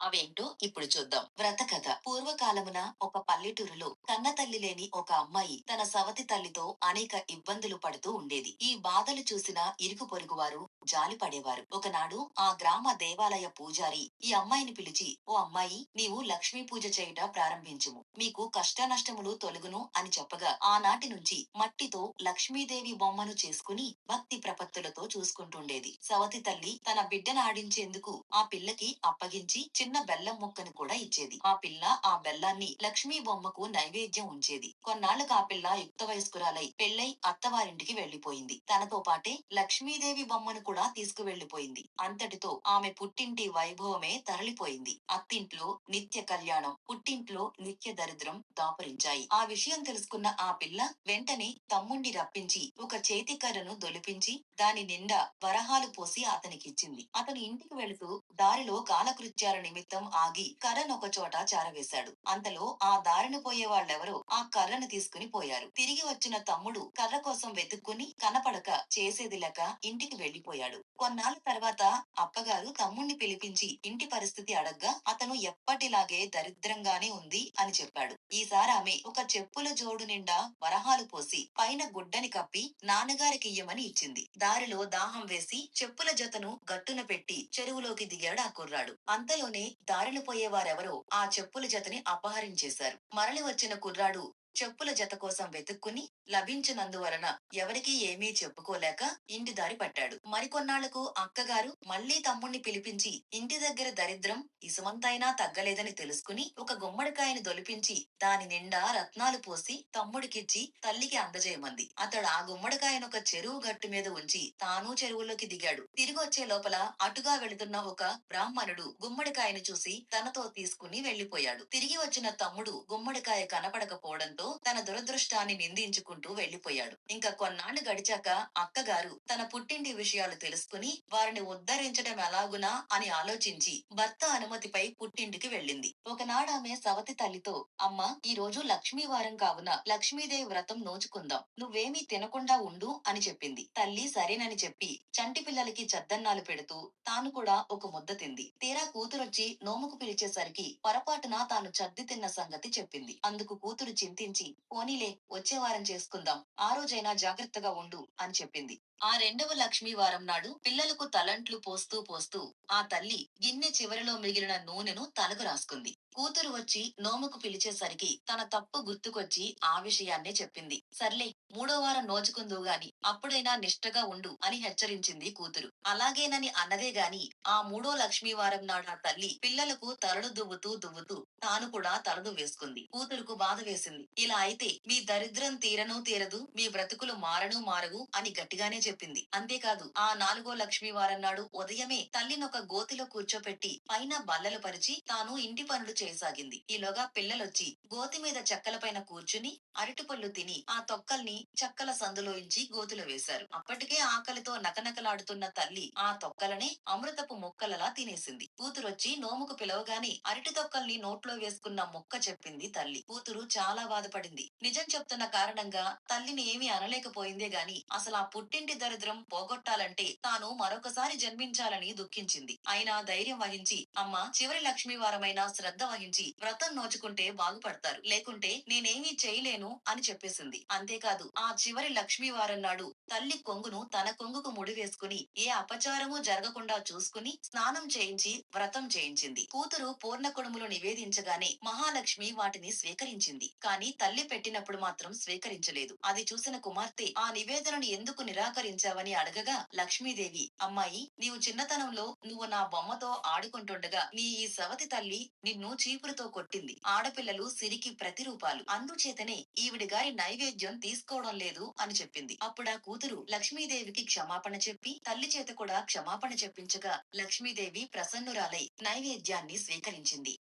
అవేంటో ఇప్పుడు చూద్దాం. వ్రతకథ. పూర్వకాలమున ఒక పల్లెటూరులో కన్నతల్లి లేని ఒక అమ్మాయి తన సవతి తల్లితో అనేక ఇబ్బందులు పడుతూ ఉండేది. ఈ బాధలు చూసిన ఇరుగు పొరుగువారు జాలి పడేవారు. ఒకనాడు ఆ గ్రామ దేవాలయ పూజారి ఈ అమ్మాయిని పిలిచి, "ఓ అమ్మాయి, నీవు లక్ష్మీ పూజ చేయుట ప్రారంభించుము. మీకు కష్టనష్టములు తొలగును" అని చెప్పగా ఆనాటి నుంచి మట్టితో లక్ష్మీదేవి బొమ్మను చేసుకుని భక్తి ప్రపత్తులతో చూసుకుంటుండేది. సవతి తల్లి తన బిడ్డను ఆడించేందుకు ఆ పిల్లకి అప్పగించి చిన్న బెల్లం ముక్కను కూడా ఇచ్చేది. ఆ పిల్ల ఆ బెల్లాన్ని లక్ష్మీ బొమ్మకు నైవేద్యం ఉంచేది. కొన్నాళ్లకు ఆ పిల్ల యుక్త వయస్కురాలై పెళ్లై అత్తవారింటికి వెళ్లిపోయింది. తనతో పాటే లక్ష్మీదేవి బొమ్మను కూడా తీసుకువెళ్లిపోయింది. అంతటితో ఆమె పుట్టింటి వైభవమే తరలిపోయింది. అత్తింట్లో నిత్య కళ్యాణం, పుట్టింట్లో నిత్య దరిద్రం దాపురించాయి. ఆ విషయం తెలుసుకున్న ఆ పిల్ల వెంటనే తమ్ముణ్ణి రప్పించి ఒక చేతికర్రను దొలిపించి దాని నిండా వరహాలు పోసి అతనికిచ్చింది. అతను ఇంటికి వెళుతూ దారిలో కాలకృత్యాల నిమిత్తం ఆగి కర్రనొక చోట చారవేశాడు. అంతలో ఆ దారిన పోయే వాళ్ళెవరో ఆ కర్రను తీసుకుని పోయారు. తిరిగి వచ్చిన తమ్ముడు కర్ర కోసం వెతుక్కుని కనపడక చేసేది లేక ఇంటికి వెళ్లిపోయాడు. కొన్నాళ్ల తర్వాత అప్పగారు తమ్ముణ్ణి పిలిపించి ఇంటి పరిస్థితి అడగ్గా అతను ఎప్పటిలాగే దరిద్రంగానే ఉంది అని చెప్పాడు. ఈసారి ఆమె ఒక చెప్పుల జోడు నిండా వరహాలు పోసి పైన గుడ్డని కప్పి నాన్నగారికియ్యమని ఇచ్చింది. దారిలో దాహం వేసి చెప్పుల జతను గట్టున పెట్టి చెరువులోకి దిగాడు ఆ కుర్రాడు. అంతలోనే దారిన పోయేవారెవరో ఆ చెప్పుల జతని అపహరించేశారు. మరలి వచ్చిన కుర్రాడు చెప్పుల జత కోసం వెతుక్కుని లభించినందువలన ఎవరికీ ఏమీ చెప్పుకోలేక ఇంటి దారి పట్టాడు. మరికొన్నాళ్లకు అక్కగారు మళ్లీ తమ్ముణ్ణి పిలిపించి ఇంటి దగ్గర దరిద్రం ఇసుమంతైనా తగ్గలేదని తెలుసుకుని ఒక గుమ్మడికాయని దొలిపించి దాని నిండా రత్నాలు పోసి తమ్ముడికిచ్చి తల్లికి అందజేయమంది. అతడు ఆ గుమ్మడికాయనొక చెరువు గట్టు మీద ఉంచి తాను చెరువులోకి దిగాడు. తిరిగొచ్చే లోపల అటుగా వెళుతున్న ఒక బ్రాహ్మణుడు గుమ్మడికాయను చూసి తనతో తీసుకుని వెళ్లిపోయాడు. తిరిగి వచ్చిన తమ్ముడు గుమ్మడికాయ కనపడకపోవడంతో తన దురదృష్టాన్ని నిందించుకుంటూ వెళ్లిపోయాడు. ఇంకా కొన్నాళ్లు గడిచాక అక్కగారు తన పుట్టింటి విషయాలు తెలుసుకుని వారిని ఉద్ధరించడం ఎలాగునా అని ఆలోచించి భర్త అనుమతిపై పుట్టింటికి వెళ్ళింది. ఒకనాడామె సవతి తల్లితో, "అమ్మ, ఈ రోజు లక్ష్మీవారం కావున లక్ష్మీదేవి వ్రతం నోచుకుందాం. నువ్వేమీ తినకుండా ఉండు" అని చెప్పింది. తల్లి సరేనని చెప్పి చంటి పిల్లలకి చద్దన్నాలు పెడుతూ తాను కూడా ఒక ముద్ద తింది. తీరా కూతురొచ్చి నోముకు పిలిచేసరికి పొరపాటున తాను చద్ది తిన్న సంగతి చెప్పింది. అందుకు కూతురు చింతించి, "పోనీలే, వచ్చే వారం చేసుకుందాం. ఆ రోజైనా జాగ్రత్తగా ఉండు" అని చెప్పింది. ఆ రెండవ లక్ష్మీవారం నాడు పిల్లలకు తలంట్లు పోస్తూ పోస్తూ ఆ తల్లి గిన్నె చివరిలో మిగిలిన నూనెను తలకు రాసుకుంది. కూతురు వచ్చి నోముకు పిలిచేసరికి తన తప్పు గుర్తుకొచ్చి ఆ విషయాన్నే చెప్పింది. సర్లే, మూడో వారం నోచుకుందువు గాని అప్పుడైనా నిష్టగా ఉండు అని హెచ్చరించింది కూతురు. అలాగేనని అన్నదే గాని ఆ మూడో లక్ష్మీవారం నాడు ఆ తల్లి పిల్లలకు తలలు దువ్వుతూ దువ్వుతూ తాను కూడా తలదు వేసుకుంది. కూతురుకు బాధ వేసింది. ఇలా అయితే మీ దరిద్రం తీరనూ తీరదు, మీ బ్రతుకులు మారనూ మారవు అని గట్టిగానే చెప్పింది. అంతేకాదు ఆ నాలుగో లక్ష్మీవారం నాడు ఉదయమే తల్లినొక గోతిలో కూర్చోపెట్టి పైన బల్లలు పరిచి తాను ఇంటి పనులు చేయసాగింది. ఈలోగా పిల్లలొచ్చి గోతి మీద చెక్కలపైన కూర్చుని అరటిపళ్ళు తిని ఆ తొక్కల్ని చెక్కల సందులోంచి గోతిలో వేశారు. అప్పటికే ఆకలితో నకనకలాడుతున్న తల్లి ఆ తొక్కలనే అమృతపు ముక్కలలా తినేసింది. కూతురొచ్చి నోముకు పిలవగానే అరటి తొక్కల్ని నోట్లో వేసుకున్న ముక్క చెప్పింది తల్లి. కూతురు చాలా బాధపడింది. నిజం చెప్తున్న కారణంగా తల్లిని ఏమీ అనలేకపోయిందే గాని అసలు ఆ పుట్టింటి దరిద్రం పోగొట్టాలంటే తాను మరొకసారి జన్మించాలని దుఃఖించింది. అయినా ధైర్యం వహించి, "అమ్మ, చివరి లక్ష్మీవారమైనా శ్రద్ధ వహించి వ్రతం నోచుకుంటే బాగుపడతారు. లేకుంటే నేనేమీ చేయలేను" అని చెప్పేసింది. అంతేకాదు ఆ చివరి లక్ష్మీవారం నాడు తల్లి కొంగును తన కొంగుకు ముడివేసుకుని ఏ అపచారమూ జరగకుండా చూసుకుని స్నానం చేయించి వ్రతం చేయించింది. కూతురు పూర్ణ కుడుములు నివేదించగానే మహాలక్ష్మి వాటిని స్వీకరించింది. కాని తల్లి పెట్టినప్పుడు మాత్రం స్వీకరించలేదు. అది చూసిన కుమార్తె ఆ నివేదనను ఎందుకు నిరాకరించావని అడగగా లక్ష్మీదేవి, "అమ్మాయి, నీవు చిన్నతనంలో నువ్వు నా బొమ్మతో ఆడుకుంటుండగా నీ ఈ సవతి తల్లి నిన్ను చీపురుతో కొట్టింది. ఆడపిల్లలు సిరికి ప్రతిరూపాలు. అందుచేతనే ఈవిడి గారి నైవేద్యం తీసుకోవడం లేదు" అని చెప్పింది. అప్పుడా కూతురు లక్ష్మీదేవికి క్షమాపణ చెప్పి తల్లి చేత కూడా క్షమాపణ చెప్పించగా లక్ష్మీదేవి ప్రసన్నురాలై నైవేద్యాన్ని స్వీకరించింది.